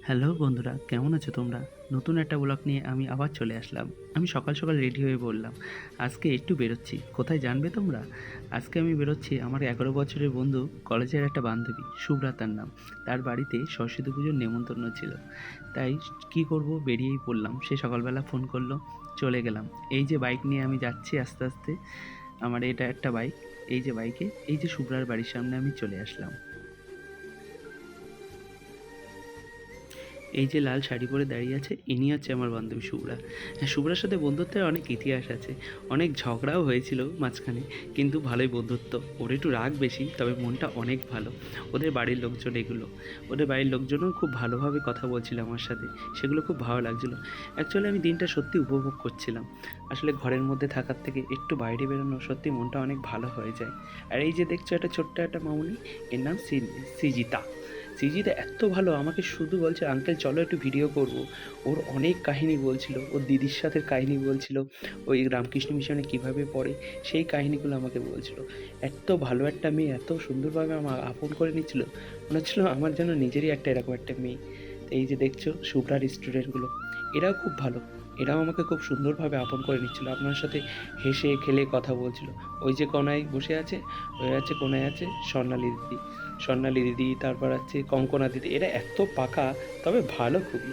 Hello বন্ধুরা, কেমন আছো তোমরা? নতুন একটা ব্লগ নিয়ে আমি আবার চলে আসলাম। আমি সকাল সকাল রেডি হয়ে বললাম, আজকে একটু বেরোচ্ছি। কোথায় জানবে তোমরা? আজকে আমি বেরোচ্ছি আমার 11 বছরের বন্ধু, কলেজের একটা বান্ধবী, শুভ্রা তার নাম। তার বাড়িতে সরস্বতী পুজোর নেমন্তন্ন ছিল। তাই কী করব, বেরিয়েই পড়লাম। সে সকালবেলা ফোন করলো, চলে গেলাম। এই যে বাইক নিয়ে আমি যাচ্ছি আস্তে আস্তে। আমার এটা একটা বাইক। এই যে বাইকে, এই যে শুভ্রার বাড়ির সামনে আমি চলে আসলাম। এই যে লাল শাড়ি পরে দাঁড়িয়ে আছে, ইনি হচ্ছে আমার বান্ধবী শুভ্রা। হ্যাঁ, শুভ্রার সাথে বন্ধুত্বের অনেক ইতিহাস আছে। অনেক ঝগড়াও হয়েছিল মাঝখানে, কিন্তু ভালোই বন্ধুত্ব। ওর একটু রাগ বেশি, তবে মনটা অনেক ভালো। ওদের বাড়ির লোকজন এগুলো, ওদের বাড়ির লোকজনও খুব ভালোভাবে কথা বলছিল আমার সাথে। সেগুলো খুব ভালো লাগছিলো। অ্যাকচুয়ালি আমি দিনটা সত্যি উপভোগ করছিলাম। আসলে ঘরের মধ্যে থাকার থেকে একটু বাইরে বেরোনো সত্যি মনটা অনেক ভালো হয়ে যায়। আর এই যে দেখছো একটা ছোট্ট একটা মামুনি, এর নাম সৃজিতা। সৃজিত এত ভালো, আমাকে শুধু বলছে আঙ্কেল চলো একটু ভিডিও করব। ওর অনেক কাহিনী বলছিল, ওর দিদির সাথে কাহিনী বলছিল, ওই রামকৃষ্ণ মিশনে কীভাবে পড়ে সেই কাহিনীগুলো আমাকে বলছিল। এত ভালো একটা মেয়ে এত সুন্দরভাবে আমার আপন করে নিচ্ছিল, মনে হচ্ছিল আমার যেন নিজেরই একটা এরকম একটা মেয়ে। তো এই যে দেখছো শুভ্রার স্টুডেন্টগুলো, এরাও খুব ভালো। এরাও আমাকে খুব সুন্দরভাবে আপন করে নিচ্ছিল, আপনার সাথে হেসে খেলে কথা বলছিল। ওই যে কোনায় বসে আছে, ওই আছে কোনায় আছে স্বর্ণালী দিদি। স্বর্ণালী দিদি, তারপর আছে কঙ্কনা দিদি। এরা এত পাকা, তবে ভালো খুবই।